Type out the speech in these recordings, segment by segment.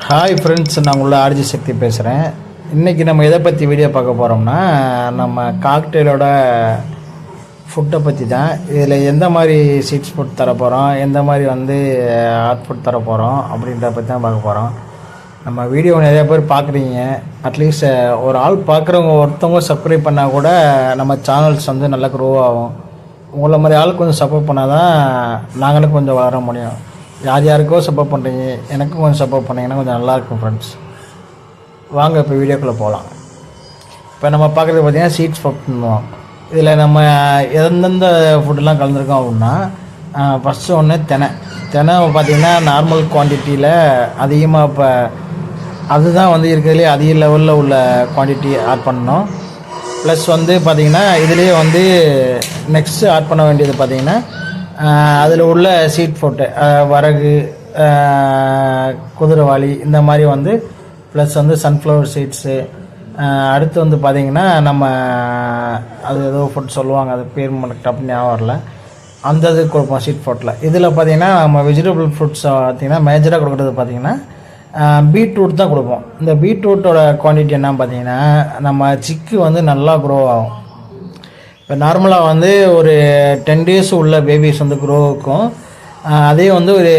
Hi friends, நான் உங்களோட RJ சக்தி பேசுகிறேன். இன்றைக்கி நம்ம எதை பற்றி வீடியோ பார்க்க போகிறோம்னா, நம்ம காக்டெயிலோட ஃபுட்டை பற்றி தான். இதில் எந்த மாதிரி சீட்ஸ் ஃபுட் தர போகிறோம், எந்த மாதிரி ஹாட் ஃபுட் தர போகிறோம் அப்படின்றத பற்றி தான் பார்க்க போகிறோம். நம்ம வீடியோ நிறைய பேர் பார்க்குறீங்க. அட்லீஸ்ட் ஒரு ஆள் பார்க்குறவங்க ஒருத்தவங்க சப்ஸ்கிரைப் பண்ணால் கூட நம்ம சேனல்ஸ் நல்லா க்ரோ ஆகும். உங்களை மாதிரி ஆள் கொஞ்சம் சப்போர்ட் பண்ணால் தான் நாங்களும் கொஞ்சம் வளர முடியும். யார் யாருக்கோ சப்போர்ட் பண்ணுறீங்க, எனக்கும் கொஞ்சம் சப்போர்ட் பண்ணிங்கன்னா கொஞ்சம் நல்லாயிருக்கும் ஃப்ரெண்ட்ஸ். வாங்க இப்போ வீடியோக்குள்ளே போகலாம். இப்போ நம்ம பார்க்குறது பார்த்திங்கன்னா சீட்ஸ் ஃபுட் பண்ணுவோம். இதில் நம்ம எந்தெந்த ஃபுட்டெல்லாம் கலந்துருக்கோம் அப்படின்னா, ஃபஸ்ட்டு ஒன்று தினை பார்த்திங்கன்னா நார்மல் குவான்டிட்டியில் அதிகமாக இப்போ அதுதான் இருக்கிறதுலே அதிக லெவலில் உள்ள குவான்டிட்டி ஆட் பண்ணணும். ப்ளஸ் பார்த்திங்கன்னா இதுலேயே நெக்ஸ்ட்டு ஆட் பண்ண வேண்டியது பார்த்திங்கன்னா அதில் உள்ள சீட் ஃபுட்டு, வரகு, குதிரைவாளி, இந்த மாதிரி ப்ளஸ் சன்ஃப்ளவர் சீட்ஸு. அடுத்து பார்த்திங்கன்னா நம்ம அது ஏதோ ஃபுட் சொல்லுவாங்க, அது பேர் டப்புன்னு ஞாபகம் வரல, அந்த இது கொடுப்போம் சீட் ஃபுட்டில். இதில் பார்த்திங்கன்னா நம்ம வெஜிடபிள் ஃப்ரூட்ஸ் பார்த்திங்கன்னா மேஜராக கொடுக்குறது பார்த்திங்கன்னா பீட்ரூட் தான் கொடுப்போம். இந்த பீட்ரூட்டோட குவான்டிட்டி என்ன பார்த்திங்கன்னா, நம்ம சிக்கு நல்லா க்ரோ ஆகும். இப்போ நார்மலாக ஒரு 10 days உள்ள பேபிஸ் க்ரோ இருக்கும். அதே ஒரு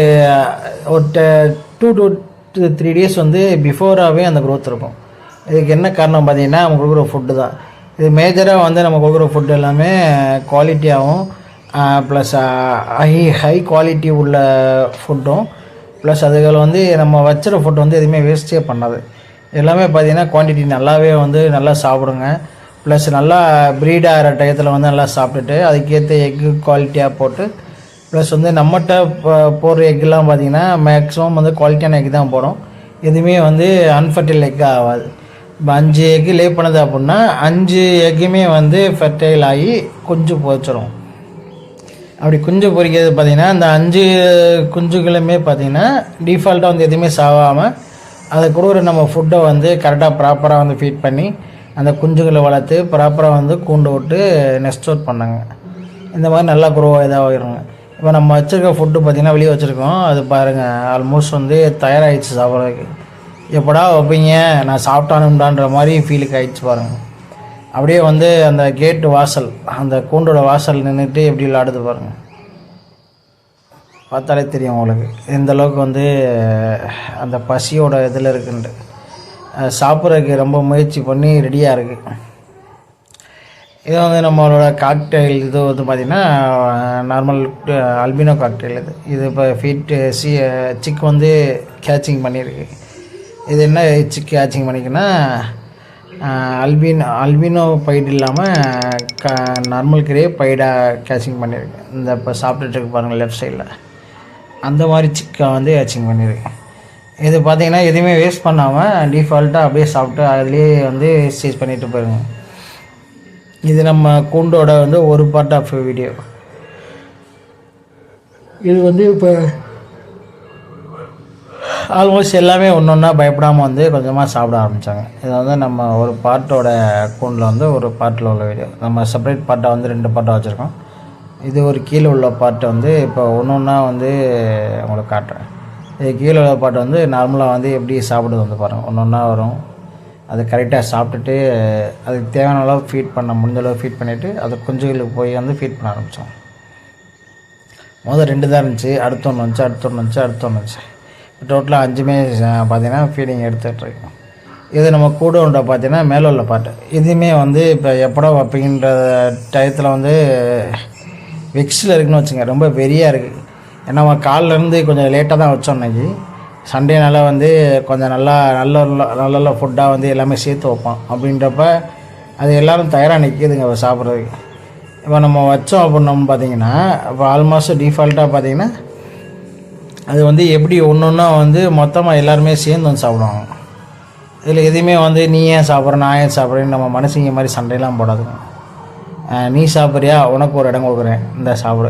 2 to 3 days பிஃபோராகவே அந்த க்ரோத் இருக்கும். இதுக்கு என்ன காரணம் பார்த்திங்கன்னா, நம்ம கொடுக்குற ஃபுட்டு தான். இது மேஜராக நம்ம கொடுக்குற ஃபுட்டு எல்லாமே குவாலிட்டியாகவும் ப்ளஸ் ஹை குவாலிட்டி உள்ள ஃபுட்டும், ப்ளஸ் அதுகள் நம்ம வச்சுற ஃபுட்டு எதுவுமே வேஸ்ட்டே பண்ணாது. எல்லாமே பார்த்திங்கன்னா குவான்டிட்டி நல்லாவே நல்லா சாப்பிடுங்க. ப்ளஸ் நல்லா ப்ரீட் ஆகிற டயத்தில் நல்லா சாப்பிட்டுட்டு அதுக்கேற்ற எக்கு குவாலிட்டியாக போட்டு, ப்ளஸ் நம்மகிட்ட போடுற எக்கெலாம் பார்த்திங்கன்னா மேக்ஸிமம் குவாலிட்டியான எக் தான் போடும். எதுவுமே அன்ஃபர்டைல் எக்காக ஆகாது. இப்போ 5 எக்கு லே பண்ணுது அப்படின்னா 5 எக்குமே ஃபெர்டைல் ஆகி குஞ்சு பொரிச்சிடும். அப்படி குஞ்சு பொரிக்கிறது பார்த்திங்கன்னா அந்த 5 குஞ்சுகளுமே பார்த்திங்கன்னா டிஃபால்ட்டாக எதுவுமே சாகாமல் அதை கொடுக்குற நம்ம ஃபுட்டை கரெக்டாக ப்ராப்பராக ஃபீட் பண்ணி அந்த குஞ்சுகளை வளர்த்து ப்ராப்பராக கூண்டு விட்டு நெஸ்ட் அவுட் பண்ணாங்க. இந்த மாதிரி நல்லா க்ரோ இதாகிடுங்க. இப்போ நம்ம வச்சுருக்க ஃபுட்டு பார்த்திங்கன்னா வெளியே வச்சுருக்கோம். அது பாருங்கள், ஆல்மோஸ்ட் தயாராகிடுச்சு சாப்பிட்றதுக்கு. எப்படா வைப்பீங்க, நான் சாப்பிட்டானுன்றான்ற மாதிரி ஃபீலுக்கு ஆகிடுச்சு பாருங்கள். அப்படியே அந்த கேட்டு வாசல், அந்த கூண்டோட வாசல் நின்றுட்டு எப்படி விளையாடுது பாருங்கள். பார்த்தாலே தெரியும் உங்களுக்கு எந்தளவுக்கு அந்த பசியோட இதில் இருக்குன்ட்டு. சாப்பிட்றதுக்கு ரொம்ப முயற்சி பண்ணி ரெடியாக இருக்குது. இது நம்மளோட காக்டெயில். இது பார்த்திங்கன்னா நார்மல் அல்பினோ காக்டெயில். இது இப்போ சிக் கேச்சிங் பண்ணியிருக்கு. இது என்ன சிக் கேச்சிங் பண்ணிக்குன்னா, அல்பினோ பைடு இல்லாமல் நார்மல் கிரே பைடாக கேச்சிங் பண்ணியிருக்கு. இந்த இப்போ சாப்பிட்டுட்டு பாருங்கள் லெஃப்ட் சைடில், அந்த மாதிரி சிக்கை கேச்சிங் பண்ணியிருக்கு. இது பார்த்திங்கன்னா எதுவுமே வேஸ்ட் பண்ணாமல் டிஃபால்ட்டாக அப்படியே சாப்பிட்டு அதுலேயே ஸ்டேஜ் பண்ணிட்டு போயிருங்க. இது நம்ம கூண்டோட ஒரு பார்ட் ஆஃப் வீடியோ. இது இப்போ ஆல்மோஸ்ட் எல்லாமே ஒன்று ஒன்றா பயப்படாமல் கொஞ்சமாக சாப்பிட ஆரம்பித்தாங்க. இது நம்ம ஒரு பார்ட்டோட கூண்டில் ஒரு பார்ட்டில் உள்ள வீடியோ. நம்ம செப்பரேட் பார்ட்டை 2 பார்ட்டாக வச்சுருக்கோம். இது ஒரு கீழே உள்ள பார்ட்டை இப்போ ஒன்று ஒன்றா உங்களுக்கு காட்டுறேன். இது கீழே உள்ள பாட்டு நார்மலாக எப்படி சாப்பிடுது பாருங்கள். ஒன்று ஒன்றா வரும். அது கரெக்டாக சாப்பிட்டுட்டு அதுக்கு தேவையான அளவு ஃபீட் பண்ண முடிஞ்சளவு ஃபீட் பண்ணிவிட்டு அது குஞ்சுகளுக்கு போய் ஃபீட் பண்ண ஆரம்பித்தோம். முதல் 2 தான் இருந்துச்சு, அடுத்த ஒன்று வந்துச்சு, அடுத்த ஒன்று வந்துச்சு. டோட்டலாக 5மே பார்த்திங்கன்னா ஃபீடிங் எடுத்துகிட்ருக்கோம். இது நம்ம கூட உண்டை பார்த்திங்கன்னா மேலே உள்ள பாட்டு. இதுவுமே இப்போ எப்படா வைப்பீங்கன்ற டயத்தில் வெக்ஸில் இருக்குன்னு வச்சுங்க. ரொம்ப வெறியாக இருக்குது. ஏன்னா நம்ம காலிலேருந்து கொஞ்சம் லேட்டாக தான் வச்சோம். அன்றைக்கி சண்டேனால கொஞ்சம் நல்ல ஃபுட்டாக எல்லாமே சேர்த்து வைப்போம். அப்படின்றப்ப அது எல்லோரும் தயாராக நிற்கிதுங்க சாப்பிட்றதுக்கு. இப்போ நம்ம வச்சோம் அப்படின்னோம்னு பார்த்திங்கன்னா, இப்போ ஆல்மோஸ்ட் டிஃபால்ட்டாக பார்த்திங்கன்னா அது எப்படி ஒன்று ஒன்றா மொத்தமாக எல்லாருமே சேர்ந்து சாப்பிடுவாங்க. இதில் எதுவுமே நீ ஏன் சாப்பிட்ற, நான் ஏன் சாப்பிட்றேன்னு நம்ம மனசுங்க மாதிரி சண்டையெல்லாம் போடாதுங்க. நீ சாப்பிட்றியா, உனக்கு ஒரு இடம் கொடுக்குறேன், இந்த சாப்பிடு,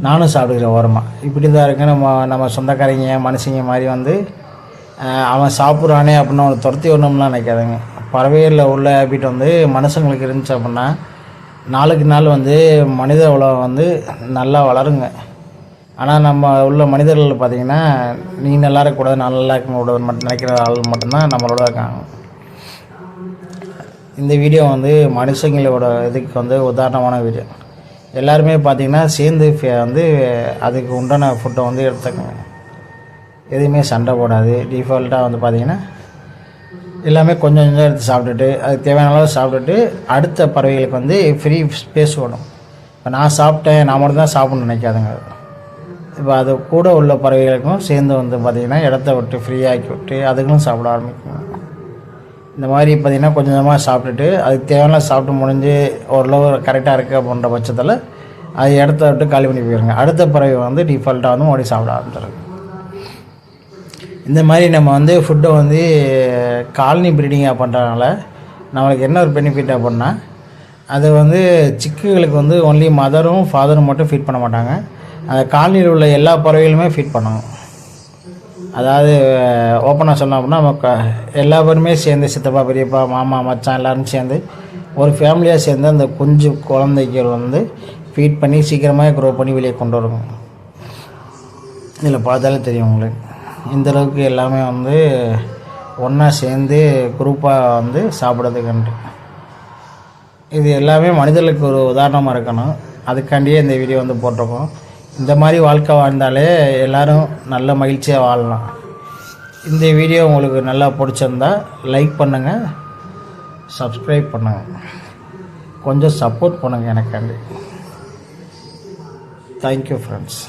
நானும் சாப்பிடுக்கிறேன் ஓரமாக. இப்படி தான் இருக்குது. நம்ம சொந்தக்காரங்க மனுஷங்க மாதிரி அவன் சாப்பிட்றானே அப்படின்னா அவனை துரத்தி வரணும்லாம் நினைக்காதுங்க. பறவைகளில் உள்ள ஹேபிட் மனுஷங்களுக்கு இருந்துச்சு அப்படின்னா நாளுக்கு நாள் மனித உலகம் நல்லா வளருங்க. ஆனால் நம்ம உள்ள மனிதர்கள் பார்த்திங்கன்னா நீ நல்லா இருக்கக்கூடாது நான் நல்லா இருக்கக்கூடாது மட்டும் நினைக்கிற ஆள் மட்டும்தான் நம்மளோட இருக்காங்க. இந்த வீடியோ வந்து மனுஷங்களோட இதுக்கு வந்து உதாரணமான வீடியோ. எல்லாருமே பார்த்திங்கன்னா சேர்ந்து வந்து அதுக்கு உண்டான ஃபுட்டை வந்து எடுத்துக்கோங்க. எதுவுமே சண்டை போடாது. டிஃபால்ட்டாக வந்து பார்த்திங்கன்னா எல்லாமே கொஞ்சம் கொஞ்சம் எடுத்து சாப்பிட்டுட்டு அதுக்கு தேவையான அளவு சாப்பிட்டுட்டு அடுத்த பறவைகளுக்கு வந்து ஃப்ரீ ஸ்பேஸ் வேணும். இப்போ நான் சாப்பிட்டேன் நான் மட்டும் தான் சாப்பிட்ணுன்னு நினைக்காதுங்க. இப்போ அது கூட உள்ள பறவைகளுக்கும் சேர்ந்து வந்து பார்த்திங்கன்னா இடத்த விட்டு ஃப்ரீயாக்கி விட்டு அதுகளும் சாப்பிட ஆரம்பிக்கும். இந்த மாதிரி பார்த்திங்கன்னா கொஞ்சம் கொஞ்சமாக சாப்பிட்டுட்டு அதுக்கு தேவையான சாப்பிட்டு முடிஞ்சு ஓரளவு கரெக்டாக இருக்குது அப்படின்ற பட்சத்தில் அது இடத்த விட்டு காலி பண்ணி போயிருங்க. அடுத்த பறவை வந்து டிஃபால்ட்டாக வந்து மறுபடியும் சாப்பிட ஆரம்பிச்சிருங்க. இந்த மாதிரி நம்ம வந்து ஃபுட்டை வந்து காலனி ப்ரீடிங்காக பண்ணுறதுனால நம்மளுக்கு என்ன ஒரு பெனிஃபிட் அப்படின்னா அது வந்து சிக்குகளுக்கு வந்து ஒன்லி மதரும் ஃபாதரும் மட்டும் ஃபீட் பண்ண மாட்டாங்க. அந்த காலனியில் உள்ள எல்லா பறவைகளுமே ஃபீட் பண்ணுவாங்க. அதாவது ஓப்பனாக சொல்லணும் அப்படின்னா நம்ம எல்லா பேருமே சேர்ந்து சித்தப்பா பெரியப்பா மாமா மச்சான் எல்லோரும் சேர்ந்து ஒரு ஃபேமிலியாக சேர்ந்து அந்த குஞ்சு குழந்தைக்கு வந்து ஃபீட் பண்ணி சீக்கிரமாக க்ரோ பண்ணி வெளியே கொண்டு வருவோம். இதில் பார்த்தாலே தெரியும் உங்களுக்கு. இந்தளவுக்கு எல்லாமே வந்து ஒன்றா சேர்ந்து குரூப்பாக வந்து சாப்பிட்றதுக்குன்ட்டு இது எல்லாமே மனிதர்களுக்கு ஒரு உதாரணமாக இருக்கணும். அதுக்காண்டியே இந்த வீடியோ வந்து போட்டிருக்கோம். இந்த மாதிரி வாழ்க்கை வாழ்ந்தாலே எல்லோரும் நல்ல மகிழ்ச்சியாக வாழலாம். இந்த வீடியோ உங்களுக்கு நல்லா பிடிச்சிருந்தா லைக் பண்ணுங்கள், சப்ஸ்கிரைப் பண்ணுங்கள், கொஞ்சம் சப்போர்ட் பண்ணுங்கள் எனக்காண்டி. Thank you friends.